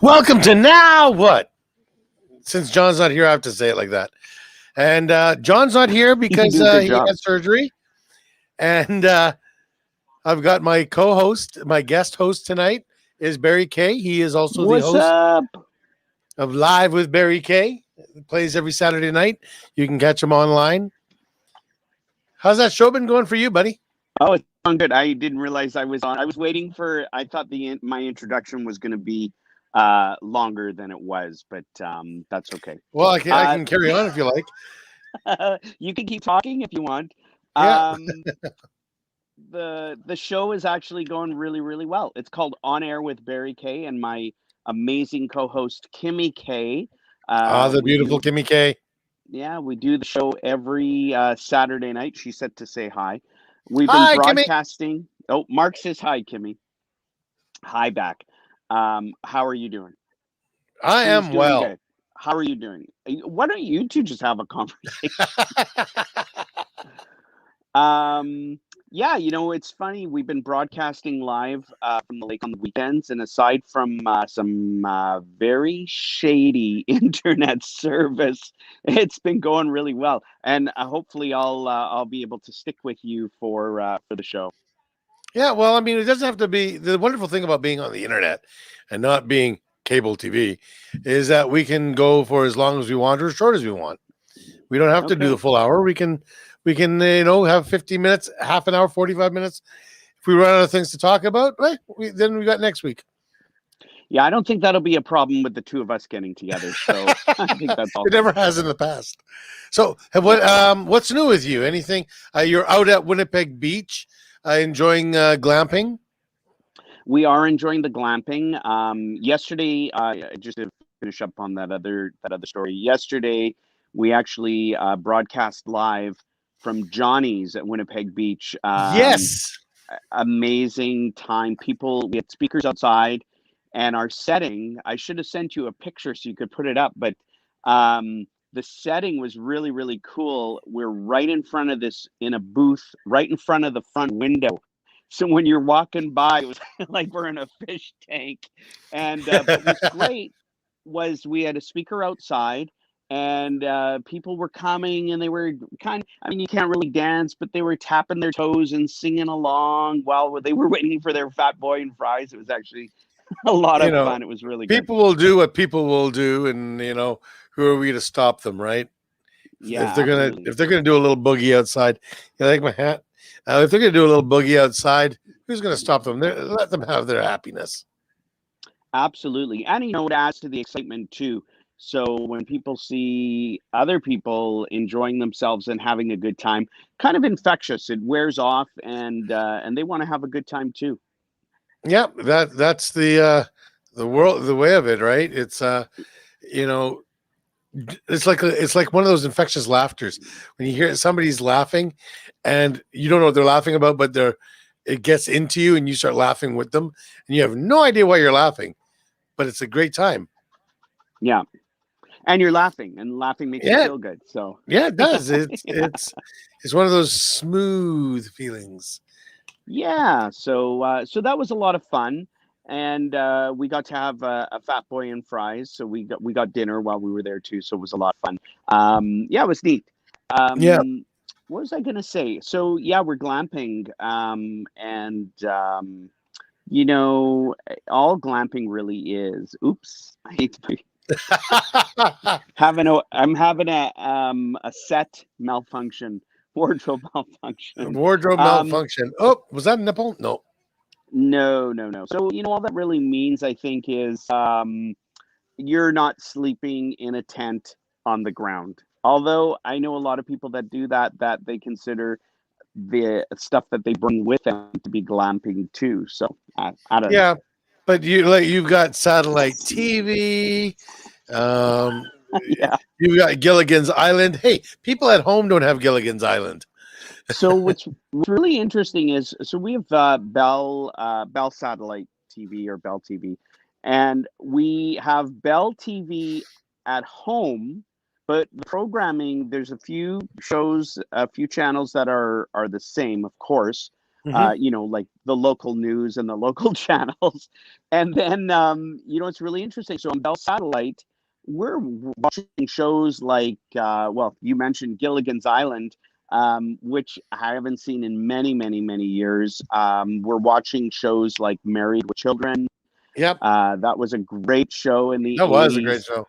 Welcome to Now What? Since John's not here, I have to say it like that. And John's not here You because do a good he job. had surgery. And I've got my co-host, my guest host tonight is Barry Kay. He is also the What's host up? of Live with Barry Kay. He plays every Saturday night. You can catch him online. How's that show been going for you, buddy? Oh, it's going good. I didn't realize I was on. I was waiting for. I thought my introduction was going to be longer than it was, but that's okay. Well, I Uh, can carry on if you like. you can keep talking if you want. Yeah. Um, the show is actually going really really well. It's called On Air with Barry Kay and my amazing co-host Kimmy Kay. The We beautiful do. Kimmy Kay. Yeah, we do the show every Saturday night. She said to say hi. We've been Hi, Kimmy. broadcasting. Oh, Mark says hi, Kimmy. Hi back. How are you doing? I Who's am doing well. good? How are you doing? Why don't you two just have a conversation? Um, yeah, it's funny. We've been broadcasting live from the lake on the weekends, and aside from some very shady internet service, it's been going really well. And hopefully, I'll be able to stick with you for the show. Yeah, well, I mean, it doesn't have to be. The wonderful thing about being on the internet and not being cable TV is that we can go for as long as we want or as short as we want. We don't have to do the Okay. full hour. We can have 50 minutes, half an hour, 45 minutes. If we run out of things to talk about, right, then we got next week. Yeah, I don't think that'll be a problem with the two of us getting together. So I think that's all It good. never has in the past. So, what's new with you? Anything? You're out at Winnipeg Beach, enjoying glamping. We are enjoying the glamping. Yesterday, just to finish up on that other story. Yesterday, we actually broadcast live from Johnny's at Winnipeg Beach. Yes. Amazing time. We had speakers outside, and our setting. I should have sent you a picture so you could put it up, but the setting was really really cool. We're right in front of this in a booth, right in front of the front window. So when you're walking by, it was like we're in a fish tank. And but what's great was we had a speaker outside, and people were coming, and they were I mean, you can't really dance, but they were tapping their toes and singing along while they were waiting for their fat boy and fries. It was actually a lot you of know, fun. It was really good. People will do what people will do, and who are we to stop them, right? Yeah, If they're gonna absolutely. if they're gonna do a little boogie outside, you like my hat. If they're gonna do a little boogie outside, who's gonna stop them? Let them have their happiness. Absolutely. And it adds to the excitement too. So when people see other people enjoying themselves and having a good time, kind of infectious. It wears off, and they want to have a good time too. Yeah, that's the world, the way of it, right? It's you know, it's like one of those infectious laughters when you hear somebody's laughing, and you don't know what they're laughing about, but it gets into you, and you start laughing with them, and you have no idea why you're laughing, but it's a great time. Yeah. And you're laughing, and laughing makes you Yeah, feel good. So yeah, it does. It's yeah. it's one of those smooth feelings. Yeah. So that was a lot of fun. And we got to have a fat boy and fries. So we got dinner while we were there too. So it was a lot of fun. Yeah, it was neat. Yeah, Um, what was I gonna say? So yeah, we're glamping, and all glamping really is. Oops, I hate to be I'm having a set malfunction, wardrobe malfunction. wardrobe Um, malfunction. Oh, was that a nipple? No. no, no, no. So all that really means, I think, is you're not sleeping in a tent on the ground. Although I know a lot of people that do that they consider the stuff that they bring with them to be glamping too. So I don't know. Yeah, but you've got satellite TV. Um, Yeah. you've got Gilligan's Island. Hey, people at home don't have Gilligan's Island. So what's really interesting is, so we have Bell Satellite TV or Bell TV, and we have Bell TV at home, but the programming, there's a few shows, a few channels that are the same, of course. Mhm. like the local news and the local channels. And then, it's really interesting. So on Bell Satellite, we're watching shows like, well, you mentioned Gilligan's Island, which I haven't seen in many, many, many years. We're watching shows like Married with Children. Yep, That was a great show in the that was a great 80s. show.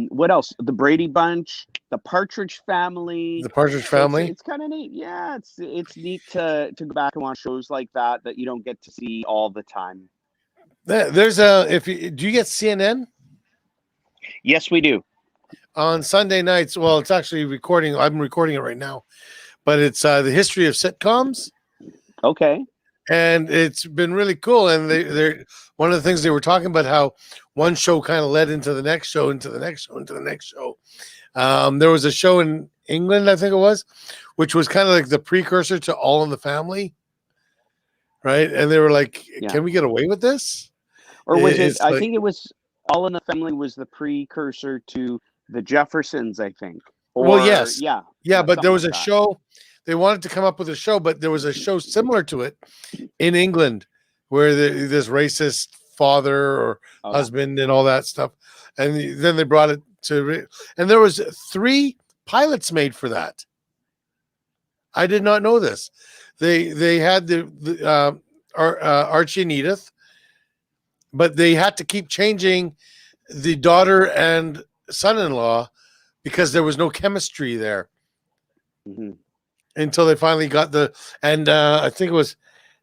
What else? The Brady Bunch, The Partridge Family. The Partridge So it's Family. it's kind of neat. Yeah, it's neat to go back and watch shows like that you don't get to see all the time. There's a if you do you get CNN Yes, we do. on Sunday nights? Well, it's actually recording. I'm recording it right now, but it's the history of sitcoms, Okay. and it's been really cool. And they're one of the things they were talking about how one show kind of led into the next show, into the next show, into the next show. There was a show in England, I think it was, which was kind of like the precursor to All in the Family, right? And they were like, Yeah. "Can we get away with this?" Or was it? It's I like, think it was All in the Family was the precursor to the Jeffersons, I think. well, Or yes, yeah, yeah, but there something was like a that. show. They wanted to come up with a show, but there was a show similar to it in England where this racist father or Oh, husband and all that stuff, and then they brought it to, and there was 3 pilots made for that. I did not know this. They had Archie and Edith, but they had to keep changing the daughter and son-in-law because there was no chemistry there mhm. until they finally got and I think it was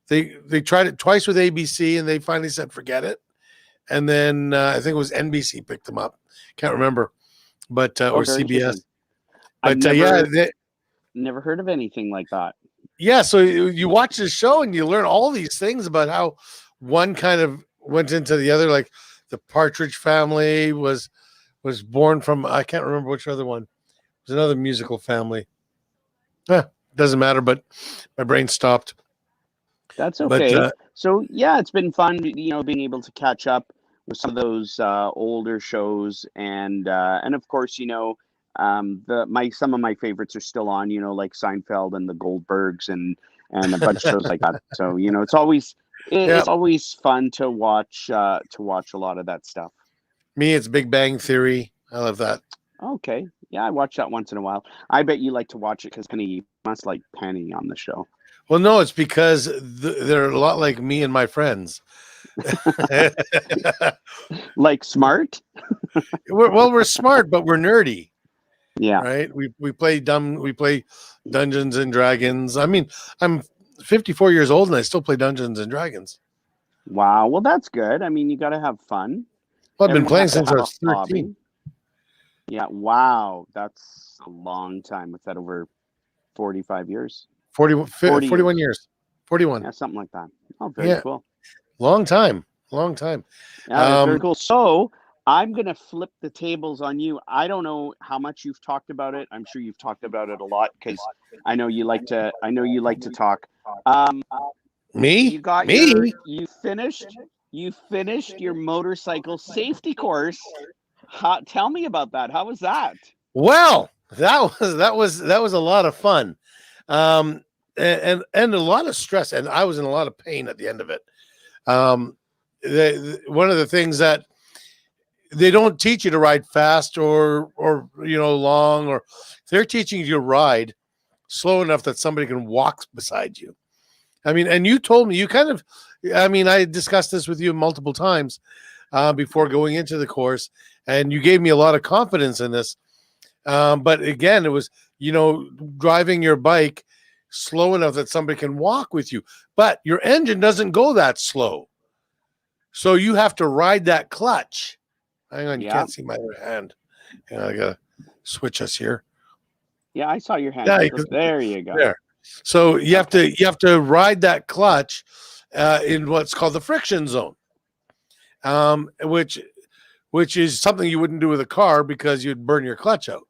they tried it twice with ABC and they finally said forget it. And then I think it was NBC picked them up. Can't remember, but Oh, or very CBS. interesting. I've But yeah, never heard of anything like that. yeah. So you watch this show and you learn all these things about how one kind of went into the other. Like the Partridge Family was born from, I can't remember which other one. It was another musical family. Doesn't matter, but my brain stopped. That's But okay. So yeah, it's been fun, being able to catch up with some of those older shows, and of course, some of my favorites are still on, like Seinfeld and the Goldbergs and a bunch of shows like that. So it's always yeah, it's always fun to watch a lot of that stuff. me, it's Big Bang Theory. I love that. Okay, yeah, I watch that once in a while. I bet you like to watch it because Penny must like Penny on the show. Well, no, it's because they're a lot like me and my friends. Like smart. We're smart, but we're nerdy, Yeah. right? We play Dungeons and Dragons. I mean, I'm 54 years old and I still play Dungeons and Dragons. Wow. Well, that's good. I mean, you got to have fun. Well, I've been Everyone playing has to since I have was a 13. hobby. Yeah. Wow. That's a long time. What's that, over 45 years? 41 years. 41. Yeah, something like that. Oh, very Yeah, cool. long time. Long time. Yeah, that's very Um, cool. So I'm going to flip the tables on you. I don't know how much you've talked about it. I'm sure you've talked about it a lot because I know you like to talk. Um, me? you finished your motorcycle safety course. Tell me about that. How was that? Well, that was a lot of fun. Um, and a lot of stress, and I was in a lot of pain at the end of it. One of the things that they don't teach you to ride fast or long, or they're teaching you to ride slow enough that somebody can walk beside you. I mean, and you told me I discussed this with you multiple times before going into the course, and you gave me a lot of confidence in this. But again, it was, driving your bike slow enough that somebody can walk with you, but your engine doesn't go that slow. So you have to ride that clutch. Hang on, you Yeah. can't see my other hand. Hang on, I gotta switch us here. Yeah, I saw your hand. Yeah, There you go. there. So you have to ride that clutch in what's called the friction zone, which is something you wouldn't do with a car because you'd burn your clutch out.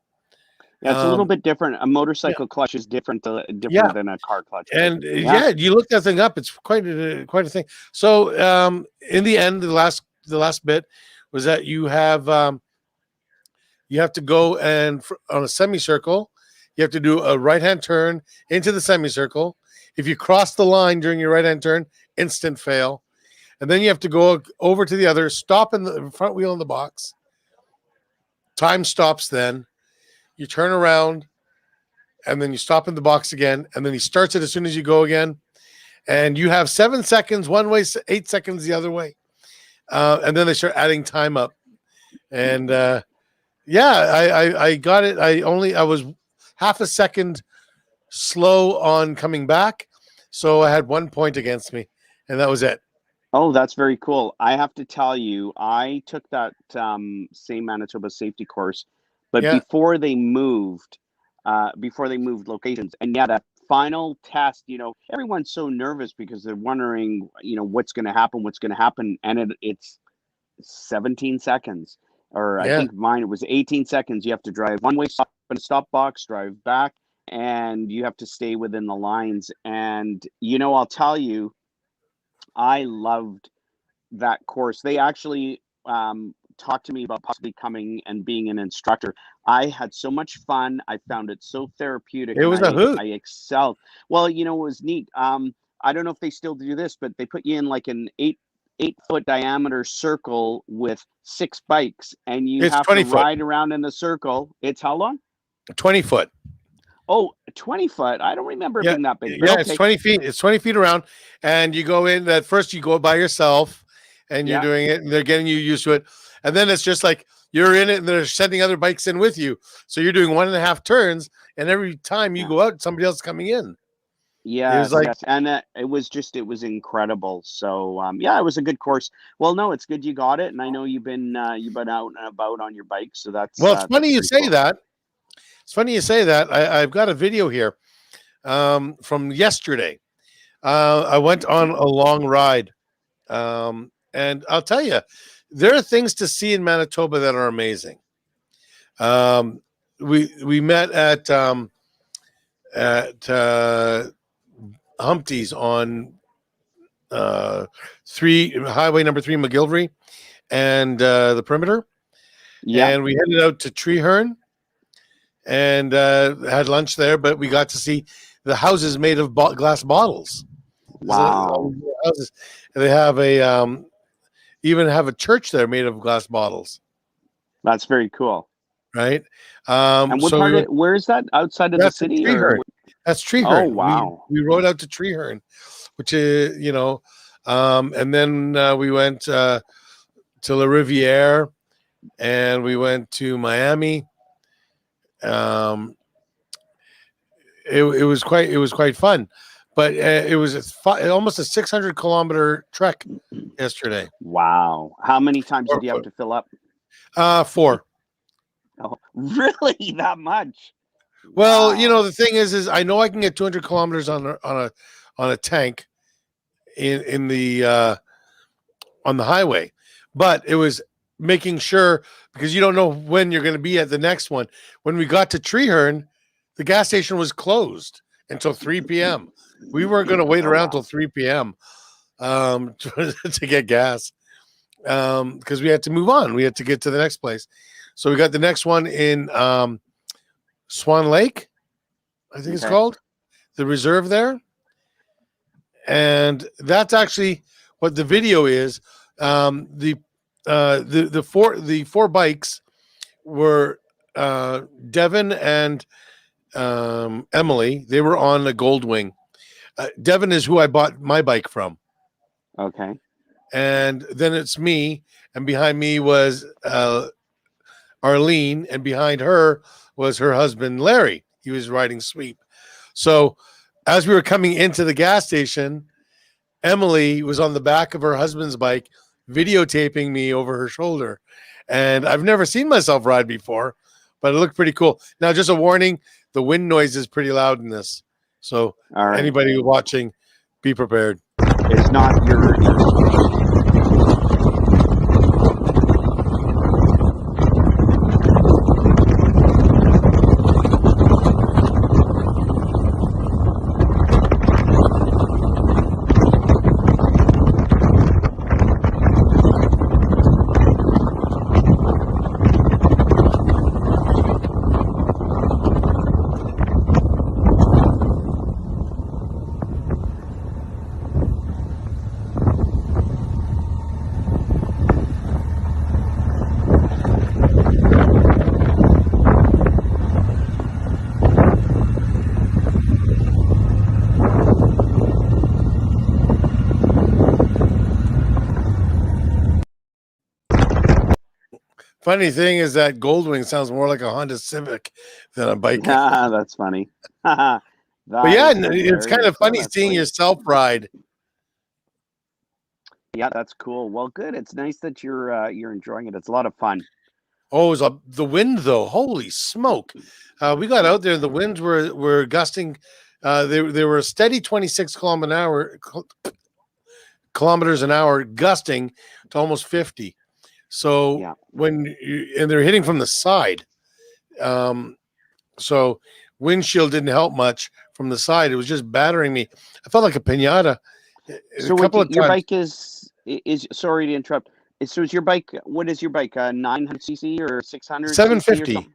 Yeah, it's a little Um, bit different. A motorcycle clutch is different Yeah. than a car clutch. And Yeah. you look that thing up. It's quite a thing. So in the end, the last bit was that you have to go and on a semicircle, you have to do a right-hand turn into the semicircle. If you cross the line during your right-hand turn, instant fail. And then you have to go over to the other, stop in the front wheel in the box. Time stops then. You turn around, and then you stop in the box again, and then he starts it as soon as you go again. And you have 7 seconds one way, 8 seconds the other way. And then they start adding time up. And I got it. I was half a second slow on coming back. So I had 1 point against me, and that was it. Oh, that's very cool. I have to tell you, I took that same Manitoba safety course, but Yeah. before they moved locations, and yeah, that final test, everyone's so nervous because they're wondering, what's going to happen, and it's 17 seconds, or I Yeah. think mine it was 18 seconds. You have to drive one way, stop in a stop box, drive back, and you have to stay within the lines. And I'll tell you, I loved that course. They actually talked to me about possibly coming and being an instructor. I had so much fun. I found it so therapeutic. It was and a hoot. I excelled. Well, it was neat. I don't know if they still do this, but they put you in like an 8-foot diameter circle with 6 bikes, and you It's have 20 to foot. ride around in the circle. It's how long? 20 foot. Oh, 20 foot. I don't remember it Yeah. being that big. But Yeah, okay. it's 20 feet. It's 20 feet around. And you go in, at first you go by yourself and you're Yeah. doing it, and they're getting you used to it. And then it's just like you're in it and they're sending other bikes in with you. So you're doing 1.5 turns, and every time you Yeah. go out, somebody else is coming in. Yeah, was like- yes, and it was incredible. So it was a good course. Well, no, it's good you got it, and I know you've been out and about on your bike, so that's Well, it's funny you pretty say cool. that. It's funny you say that. I've got a video here from yesterday. I went on a long ride. And I'll tell you, there are things to see in Manitoba that are amazing. We met at Humpty's on highway number 3, McGillivray, and the perimeter. Yeah, And we headed out to Treeherne and had lunch there, but we got to see the houses made of glass bottles. wow, Houses. And they have even have a church there made of glass bottles, that's very cool. right? And what so part where is that? Outside of the that's city? Treeherne. Or That's Treeherne. Oh, wow. We rode out to Treeherne, which is, and then we went to La Riviere, and we went to Miami. It was quite fun, but it was almost a 600-kilometer trek yesterday. wow, how many times did you have to fill up? 4. Oh, really? That much? Well, Wow. the thing is I know I can get 200 kilometers on a tank in the on the highway, but it was making sure, because you don't know when you're going to be at the next one. When we got to Treeherne, the gas station was closed until 3 p.m. We weren't going to wait Oh, around wow. till 3 p.m. To get gas, because we had to move on. We had to get to the next place. So we got the next one in Swan Lake, I think it's Okay. called, the reserve there. And that's actually what the video is. The 4 bikes were Devin and Emily. They were on a Goldwing. Devin is who I bought my bike from. Okay. And then it's me, and behind me was Arlene, and behind her was her husband Larry. He was riding Sweep. So as we were coming into the gas station, Emily was on the back of her husband's bike videotaping me over her shoulder. And I've never seen myself ride before, but it looked pretty cool. Now, just a warning, the wind noise is pretty loud in this. So All right. anybody watching, be prepared. It's not your Funny thing is that Goldwing sounds more like a Honda Civic than a bike. Ah, that's funny. But That yeah, is it's kind hilarious. of No, funny that's seeing great. yourself ride. Yeah, that's cool. Well, good. It's nice that you're enjoying it. It's a lot of fun. Oh, it was the wind though. Holy smoke! We got Yeah. out there. The winds were gusting. They were a steady 26 kilometers an hour, gusting to almost 50. So Yeah. and they're hitting from the side. Um, so windshield didn't help much from the side. It was just battering me. I felt like a pinata a So what couple of your times. bike is sorry to interrupt. So is your bike what is your bike? 900 cc or 600 cc or 750. something?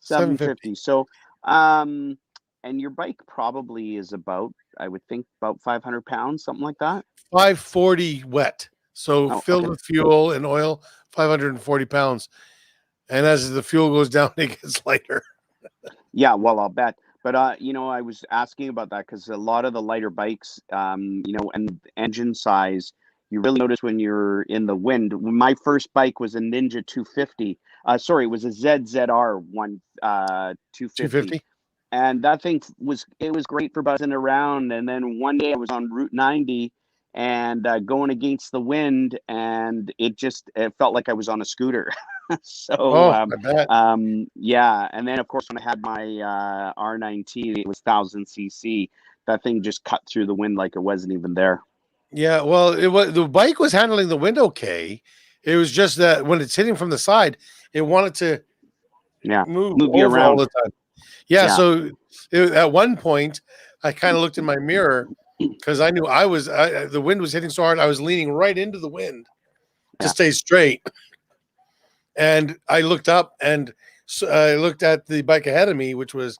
750. 750. So um and your bike probably is about I would think about 500 pounds, something like that. 540 wet. So Oh, filled okay. with fuel and oil, 540 pounds. And as the fuel goes down, it gets lighter. Yeah, well, I'll bet. But I was asking about that because a lot of the lighter bikes, and engine size, you really notice when you're in the wind. My first bike was a Ninja 250. Sorry, it was a ZZR one 250, 250. and that thing was great for buzzing around. And then one day I was on Route 90 and going against the wind, and it felt like I was on a scooter. so Oh, I bet. yeah, and then of course when I had my R9T, it was 1000 cc. That thing just cut through the wind like it wasn't even there. Yeah, well, it was the bike was handling the wind okay. It was just that when it's hitting from the side, it wanted to Yeah, move move you over all around. the time. Yeah, Yeah, so at one point, I kind of looked in my mirror because I knew the wind was hitting so hard. I was leaning right into the wind to yeah, stay straight, and I looked up and I looked at the bike ahead of me, which was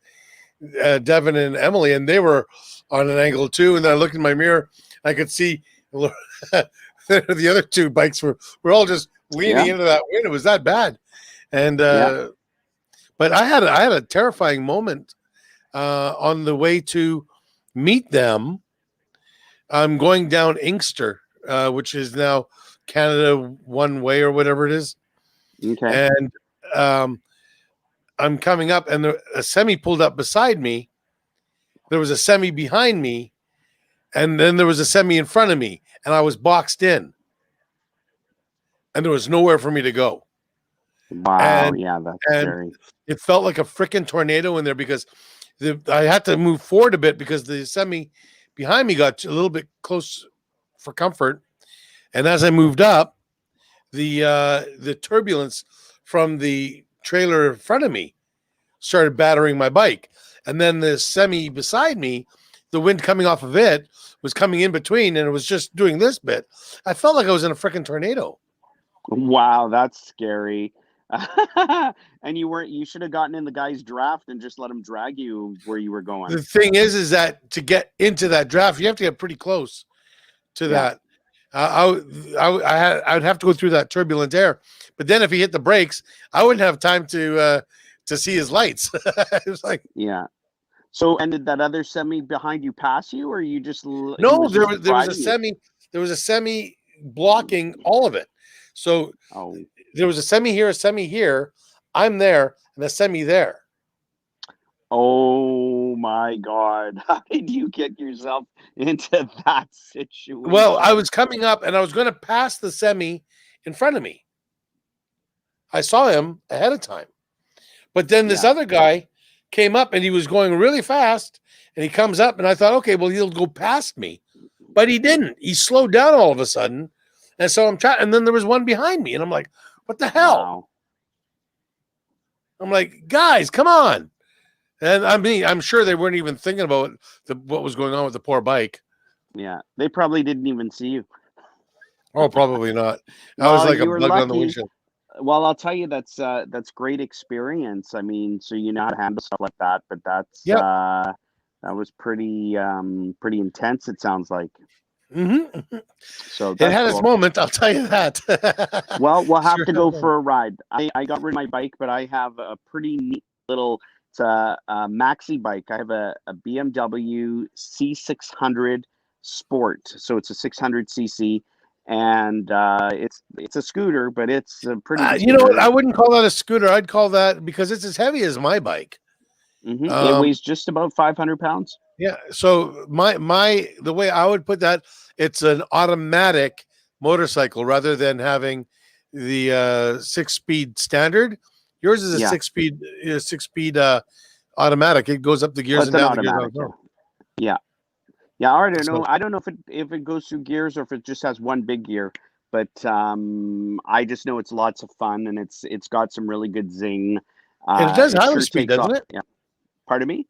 Devin and Emily, and they were on an angle too. And then I looked in my mirror, I could see the other two bikes were all just leaning yeah, into that wind. It was that bad, and yeah. but I had a terrifying moment on the way to meet them. I'm going down Inkster, which is now Canada One Way or whatever it is, Okay. and um, I'm coming up, and a semi pulled up beside me. There was a semi behind me, and then there was a semi in front of me, and I was boxed in, and there was nowhere for me to go. Wow. And Yeah, that's and scary. it felt like a freaking tornado in there because I had to move forward a bit because the semi behind me got a little bit close for comfort, and as I moved up, the turbulence from the trailer in front of me started battering my bike, and then the semi beside me, the wind coming off of it was coming in between, and it was just doing this bit. I felt like I was in a freaking tornado. Wow, that's scary. And you should have gotten in the guy's draft and just let him drag you where you were going. The thing is that to get into that draft, you have to get pretty close to Yeah. that. I would have to go through that turbulent air, but then if he hit the brakes, I wouldn't have time to see his lights. It was like Yeah. So, and did that other semi behind you pass you, or he no, was just there was a riding you? semi blocking all of it. So Oh, there was a semi here, a semi here. I'm there, and a semi there. oh my God! How did you get yourself into that Well, I situation? was coming up, and I was going to pass the semi in front of me. I saw him ahead of time. But then this Yeah. other guy came up and he was going really fast and he comes up and I thought, okay, well, he'll go past me. But he didn't. He slowed down all of a sudden. And so I'm trying, and then there was one behind me and I'm like, what the hell? Wow. I'm like, guys, come on. And I mean, I'm sure they weren't even thinking about what was going on with the poor bike. Yeah. They probably didn't even see you. Oh, probably not. I was Well, like a you were bug on the lucky. windshield. Well, I'll tell you that's great experience. I mean, so you know how to handle stuff like that, but Yep. that was pretty intense, it sounds like. Mm-hmm. So It that's had its cool. moment, I'll tell you that. Well, we'll have Sure. to go for a ride. I got rid of my bike, but I have a pretty neat little it's a maxi bike. I have a BMW C600 Sport. So it's a 600 cc and it's a scooter, but it's a pretty good You know what? scooter. I wouldn't call that a scooter. I'd call that, because it's as heavy as my bike. It weighs just about 500 pounds. Yeah. So the way I would put that, it's an automatic motorcycle rather than having the 6-speed standard. Yours is a Yeah. 6-speed automatic. It goes up the gears It's and an down the gears. automatic. Yeah. I don't know. I don't know if it goes through gears or if it just has one big gear. But I just know it's lots of fun, and it's got some really good zing. And it does It highway sure speed, takes doesn't off. it? Yeah. Pardon me?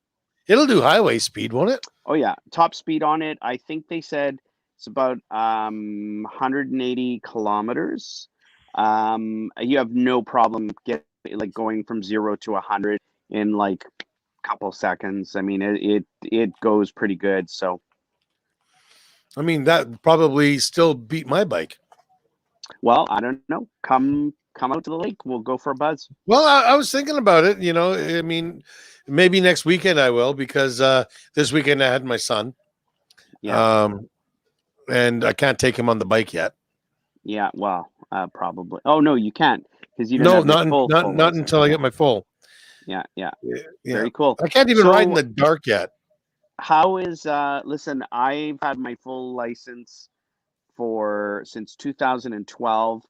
It'll do highway speed, won't it? Oh yeah, top speed on it. I think they said it's about 180 kilometers. You have no problem going from 0 to 100 in like a couple seconds. I mean, it goes pretty good. So, I mean, that probably still beat my bike. well, I don't know. Come out to the lake. We'll go for a buzz. Well, I was thinking about it. I mean, maybe next weekend I will, because this weekend I had my son. Yeah. And I can't take him on the bike yet. Yeah. Well, probably. Oh no, you can't, because you don't No, have your not full not license. until I get my full. Yeah. Yeah. Very cool. I can't even So- ride in the dark yet. How is listen, I've had my full license since 2012,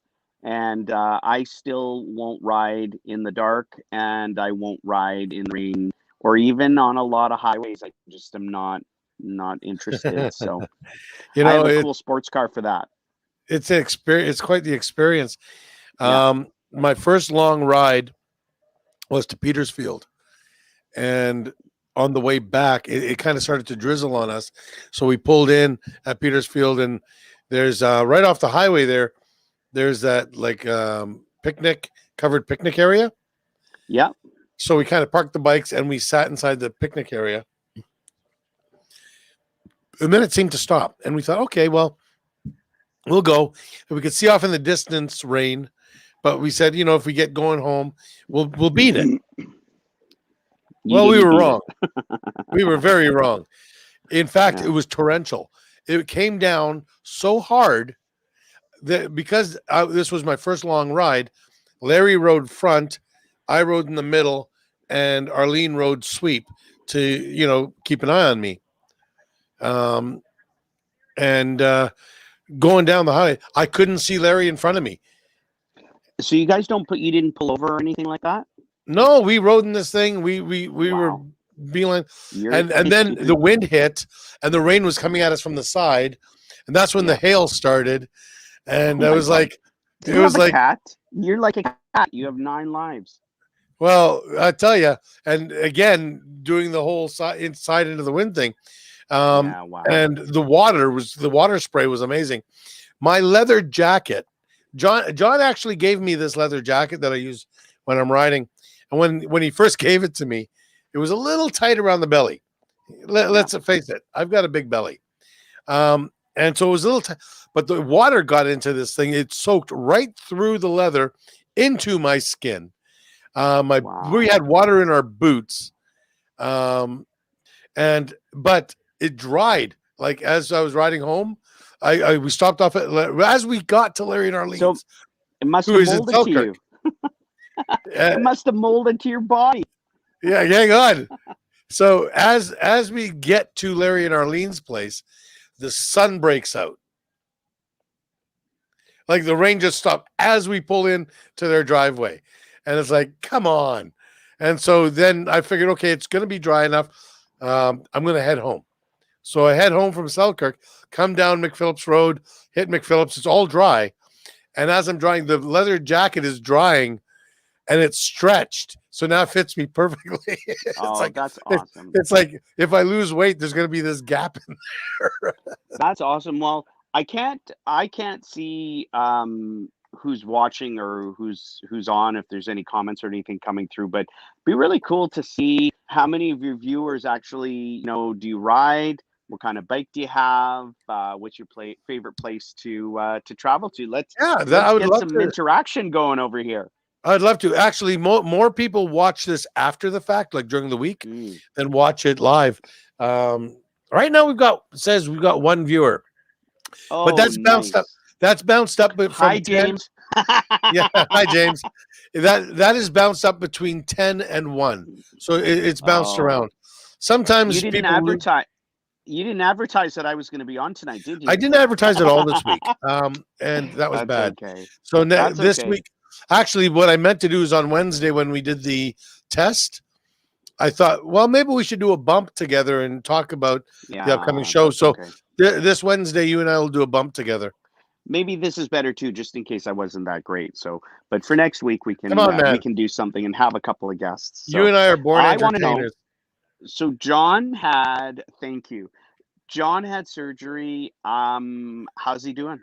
and I still won't ride in the dark, and I won't ride in the rain, or even on a lot of highways. I just am not interested. So You I know, have a cool sports car for that. it's an experience. It's quite the experience. Yeah. My first long ride was to Petersfield, and on the way back, it kind of started to drizzle on us. So we pulled in at Petersfield, and there's right off the highway there's that covered picnic area. Yeah. So we kind of parked the bikes and we sat inside the picnic area. And then it seemed to stop. And we thought, okay, well, we'll go. And we could see off in the distance rain. But we said, if we get going home, we'll beat it. Well, we were wrong. We were very wrong. In fact, Yeah. it was torrential. It came down so hard that, because this was my first long ride, Larry rode front, I rode in the middle, and Arlene rode sweep to, keep an eye on me. And going down the highway, I couldn't see Larry in front of me. So you guys you didn't pull over or anything like that? No, we rode in this thing. We were Wow. beeline, You're- and then the wind hit, and the rain was coming at us from the side, and that's when the hail started. And Oh I my was God. like, Do it you was have a like, cat? You're like a cat. You have 9 lives. well, I tell you, and again, doing the whole side into the wind thing. Yeah, wow. And the water spray was amazing. My leather jacket, John actually gave me this leather jacket that I use when I'm riding. And when he first gave it to me, it was a little tight around the belly. Let's face it, I've got a big belly. And so it was a little tight, but the water got into this thing. It soaked right through the leather into my skin. We had water in our boots. But it dried. Like, as I was riding home, we stopped off as we got to Larry and Arlene's. So it must Who have is in molded to you. Selkirk. It must have molded to your body. Yeah, hang on. So as we get to Larry and Arlene's place, the sun breaks out. Like, the rain just stopped as we pull in to their driveway. And it's like, come on. And so then I figured, okay, it's going to be dry enough. I'm going to head home. So I head home from Selkirk, come down McPhillips Road, hit McPhillips. It's all dry. And as I'm drying, the leather jacket is drying, and it's stretched. So now it fits me perfectly. That's awesome. It's like, if I lose weight, there's going to be this gap in there. That's awesome. Well, I can't see who's watching or who's on, if there's any comments or anything coming through, but it'd be really cool to see how many of your viewers actually, do you ride? What kind of bike do you have? What's your favorite place to travel to? Let's I would get love some to. interaction going over here. I'd love to. Actually, more people watch this after the fact, like during the week, than watch it live. Right now, we've got one viewer, but that's bounced up. That's bounced up from Hi, 10. James. Yeah, hi James. That is bounced up between 10 and 1. So it's bounced Oh, around. you Sometimes didn't people lose. advertise. You didn't advertise that I was going to be on tonight, did I you? didn't advertise it all this week. And that was That's bad. okay. So That's this okay. week, actually, what I meant to do is on Wednesday when we did the test, I thought, well, maybe we should do a bump together and talk about the upcoming Yeah, show. that's So okay. this Wednesday, you and I will do a bump together. Maybe this is better too, just in case I wasn't that great. So, but for next week, we Come on, man. can do something and have a couple of guests. You So and I are born I want to know. entertainers. So John had. Thank you. John had surgery. How's he doing?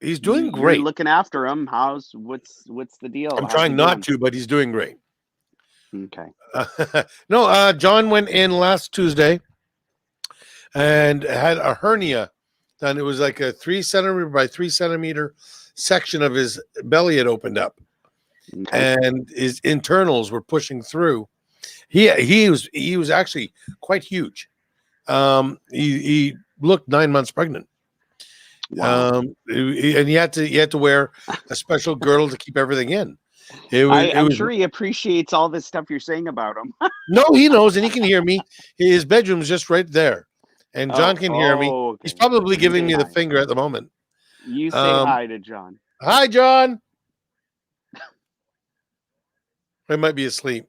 He's doing You're great. looking after him. What's the deal? I'm How's trying he not doing? to, but he's doing great. Okay. No, John went in last Tuesday and had a hernia done. It was like a 3 centimeter by 3 centimeter section of his belly had opened up, Okay. and his internals were pushing through. He was actually quite huge. He looked 9 months pregnant. Wow. And he had to wear a special girdle to keep everything in. I'm sure he appreciates all this stuff you're saying about him. No, he knows, and he can hear me. His bedroom's just right there, and John can hear me. Okay. He's probably You giving say me the hi. finger at the moment. You say Um, hi to John. Hi, John. I might be asleep,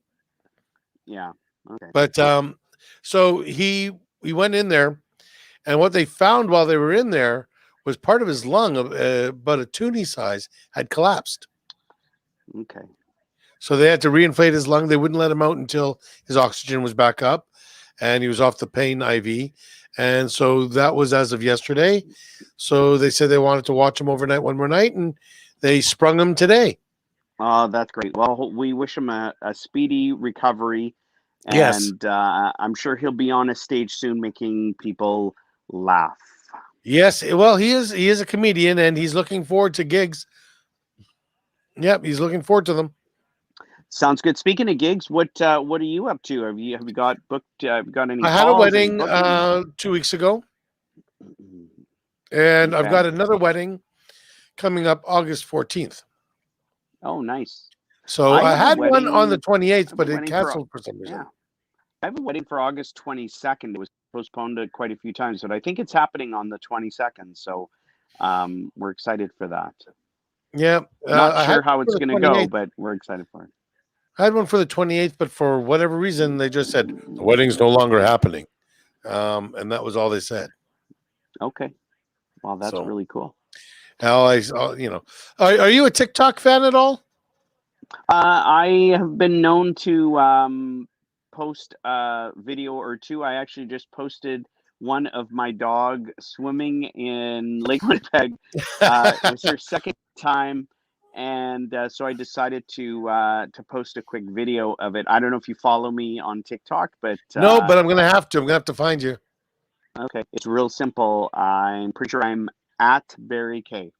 Yeah. Okay. but so he went in there, and what they found while they were in there was part of his lung, about a toonie size, had collapsed. Okay. So they had to reinflate his lung. They wouldn't let him out until his oxygen was back up, and he was off the pain IV. And so that was as of yesterday. So they said they wanted to watch him overnight one more night, and they sprung him today. Oh, that's great. Well, we wish him a speedy recovery, Yes. and I'm sure he'll be on a stage soon, making people laugh. Yes. Well, he is a comedian, and he's looking forward to gigs. Yep, he's looking forward to them. Sounds good. Speaking of gigs, what are you up to? Have you got booked? Have you got any? I had a calls, any wedding bookings? 2 weeks ago, and I've Okay. got another wedding coming up August 14th. Oh, nice. So I I have a had one on the wedding. 28th, I have a but it wedding for canceled for some reason. yeah. I have a wedding for August 22nd. It was postponed quite a few times, but I think it's happening on the 22nd. So we're excited for that. Yeah, Not I had sure how one it's for the going to go, 28th. but we're excited for it. I had one for the 28th, but for whatever reason, they just said the wedding's no longer happening, and that was all they said. Okay. Well, that's So really cool. now are you a TikTok fan at all? I have been known to post a video or two. I actually just posted one of my dog swimming in Lake Winnipeg. It was her second time, and so I decided to post a quick video of it. I don't know if you follow me on TikTok, but No, but I'm gonna have to. I'm gonna have to find you. okay, it's real simple. I'm pretty sure I'm at Barry K.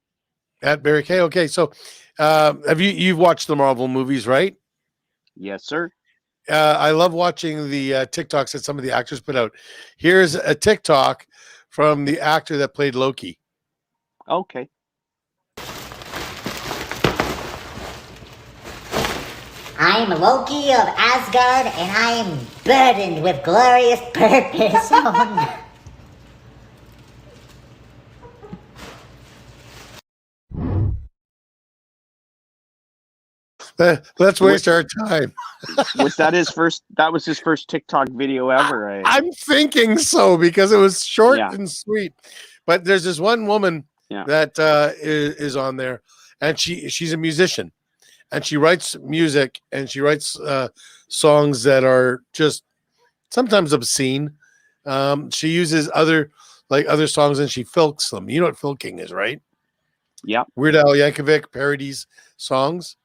At Barry K. Okay, so you've watched the Marvel movies, right? Yes, sir. I love watching the TikToks that some of the actors put out. Here's a TikTok from the actor that played Loki. Okay. I am Loki of Asgard, and I am burdened with glorious purpose. Oh, no. Let's waste our time. Was that his first? That was his first TikTok video ever. I'm thinking so because it was short Yeah. and sweet. But there's this one woman Yeah. that is on there, and she's a musician, and she writes music, and she writes songs that are just sometimes obscene. She uses other songs and she filks them. You know what filking is, right? Yep. Weird Al Yankovic parodies songs.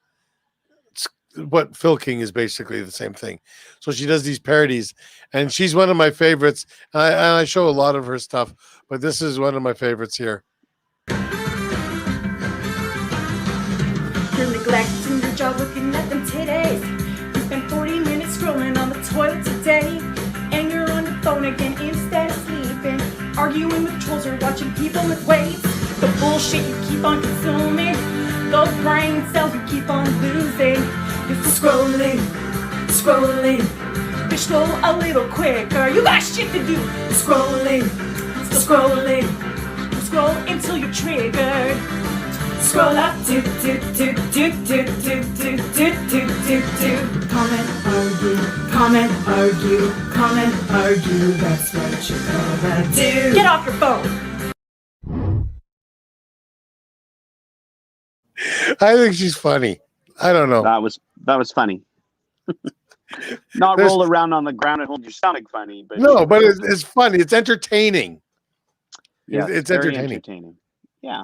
What filking is basically the same thing. So she does these parodies, and she's one of my favorites. And I show a lot of her stuff, but this is one of my favorites here. You're neglecting your job, looking at them titties. You spend 40 minutes scrolling on the toilet today, and you're on the phone again instead of sleeping, arguing with trolls or watching people with weights. The bullshit you keep on consuming, those brain cells you keep on losing. You're still scrolling. You scroll a little quicker. You got shit to do. Scrolling. You scroll until you're triggered. Scroll up, do. Comment, argue. That's what you're gonna do. Get off your phone. I think she's funny. I don't know. That was funny. Not There's- roll around on the ground and hold your stomach funny, but No, but it's funny. It's entertaining. yeah, it's very entertaining. Yeah.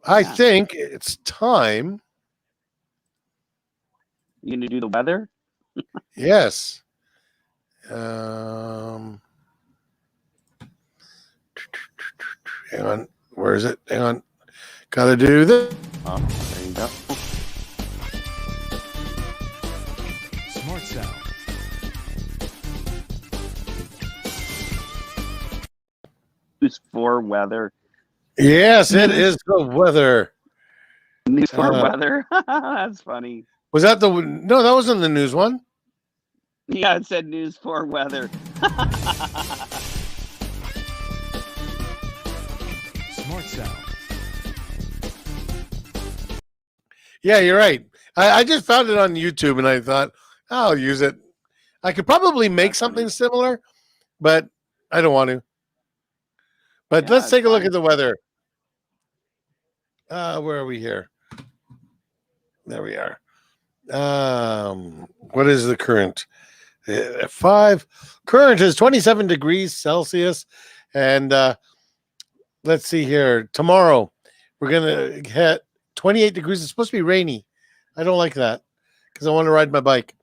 I Yeah. think it's time. You gonna do the weather? Yes. Hang on. Where is it? Hang on. Gotta do this. Oh, there you go. Smart Sound. News for weather. Yes, it is the weather. News for Uh, weather. That's funny. Was that the no? That wasn't the news one. Yeah, it said news for weather. Smart Sound. Yeah, you're right. I just found it on YouTube and I thought I'll use it. I could probably make That's something funny. similar, but I don't want to. But Yeah, let's it's take a look fine. at the weather. Where are we here? There we are. What is the current? 5. Current is 27 degrees Celsius. And let's see here. Tomorrow, we're going to hit 28 degrees. It's supposed to be rainy. I don't like that because I want to ride my bike.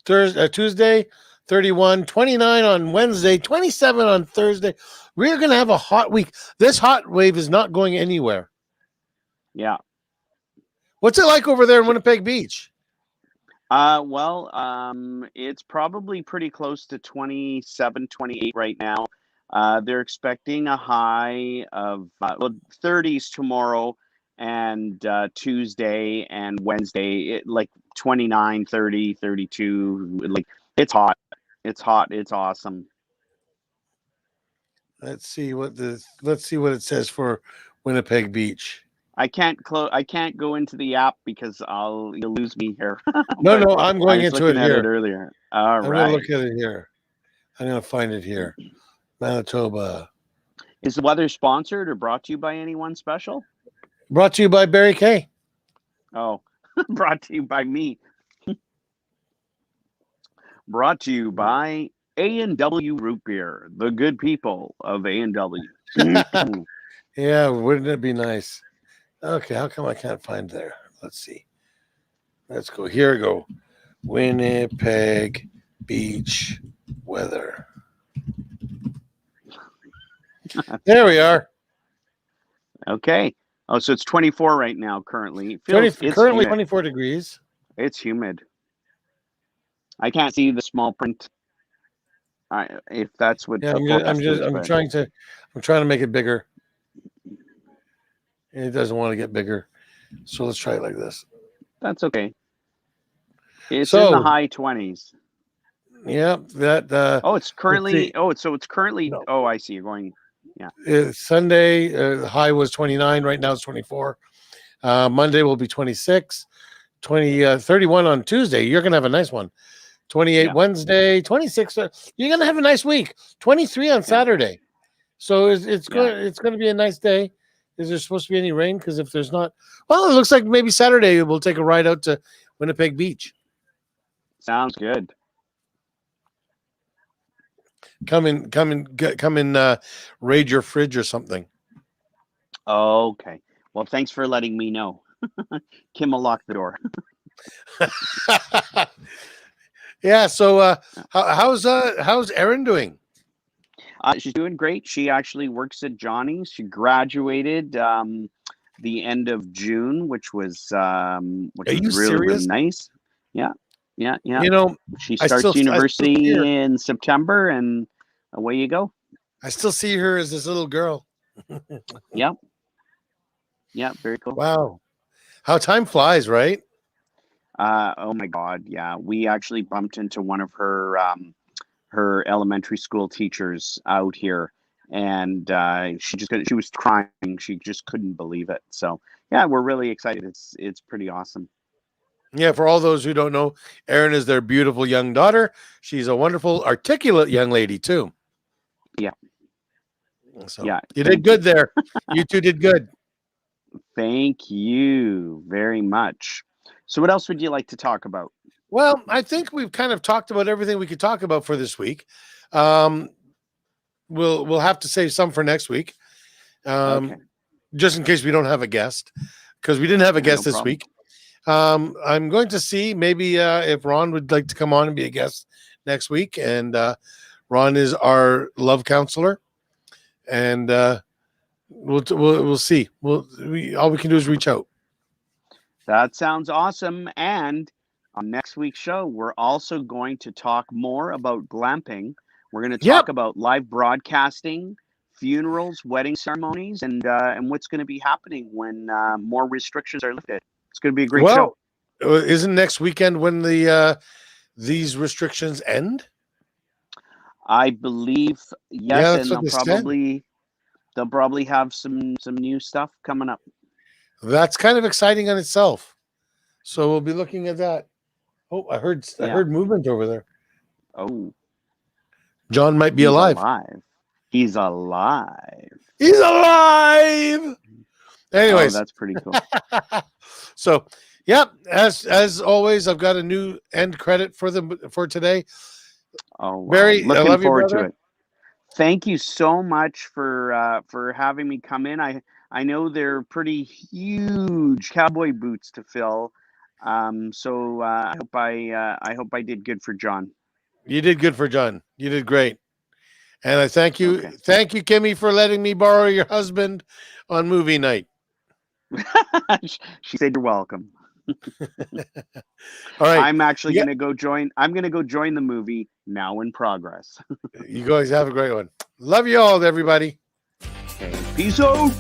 Tuesday, 31, 29 on Wednesday, 27 on Thursday. We're going to have a hot week. This hot wave is not going anywhere. Yeah. What's it like over there in Winnipeg Beach? It's probably pretty close to 27, 28 right now. They're expecting a high of 30s tomorrow and Tuesday and Wednesday, like 29, 30, 32. Like it's hot. It's hot. It's awesome. Let's see what it says for Winnipeg Beach. I can't go into the app because you'll lose me here. No, But I'm I going was into it looking at here. it earlier. All I'm going right. to look at it here. I'm going to find it here. Manitoba. Is the weather sponsored or brought to you by anyone special? Brought to you by Barry Kay. Oh, brought to you by me. Brought to you by A&W Root Beer, the good people of A&W. Yeah, wouldn't it be nice? Okay, how come I can't find there? Let's see. Let's go. Here we go. Winnipeg Beach weather. There we are. Okay. Oh, so it's 24 right now currently. It feels- it's Currently humid. 24 degrees. It's humid. I can't see the small print. If that's what Yeah, the forecast is, I'm but trying to make it bigger. And it doesn't want to get bigger. So let's try it like this. that's okay. It's in the So- high 20s. Yep, that Oh, it's currently. see. Oh, so it's currently. No. Oh, I see. You're going. Sunday, the high was 29. Right now it's 24. Monday will be 26. 31 on Tuesday. You're going to have a nice one. 28 Yeah. Wednesday, 26. You're going to have a nice week. 23 on Saturday. So it's going to be a nice day. Is there supposed to be any rain? Because if there's not, well, it looks like maybe Saturday we'll take a ride out to Winnipeg Beach. Sounds good. Come in, raid your fridge or something. Okay. Well, thanks for letting me know. Kim will lock the door. Yeah. So, how's Erin doing? She's doing great. She actually works at Johnny's. She graduated the end of June, which was Are you really serious? nice. Yeah. You know, She I starts still university see her. in September, and away you go. I still see her as this little girl. Yep. Yeah, very cool. Wow. How time flies, right? Oh my God, yeah. We actually bumped into one of her elementary school teachers out here, and she was crying. She just couldn't believe it. So yeah, we're really excited. It's pretty awesome. Yeah, for all those who don't know, Erin is their beautiful young daughter. She's a wonderful, articulate young lady, too. Yeah. So Yeah, you did good there. You two did good. Thank you very much. So what else would you like to talk about? Well, I think we've kind of talked about everything we could talk about for this week. We'll have to save some for next week, Okay. just in case we don't have a guest, because we didn't have a Yeah, guest no this problem. week. I'm going to see maybe if Ron would like to come on and be a guest next week. And Ron is our love counselor, and we'll see. All we can do is reach out. That sounds awesome. And on next week's show, we're also going to talk more about glamping. We're going to talk about live broadcasting, funerals, wedding ceremonies, and what's going to be happening when more restrictions are lifted. It's going to be a great show. Isn't next weekend when these restrictions end? I believe yes, Yeah, and that's what they said. they'll probably have some new stuff coming up. That's kind of exciting on itself. So we'll be looking at that. Oh, I heard movement over there. Oh, John might be he's alive. He's alive. He's alive. Anyways, that's pretty cool. So yeah, as always, I've got a new end credit for today. Oh, wow. Barry, I Looking love you, forward to brother. it. Thank you so much for having me come in. I know they're pretty huge cowboy boots to fill. So I hope I did good for John. You did good for John. You did great. And I thank you. Okay. Thank you, Kimmy, for letting me borrow your husband on movie night. She said you're welcome. All right. I'm actually gonna go join the movie Now in Progress. You guys have a great one. Love you all, everybody. Okay. Peace out.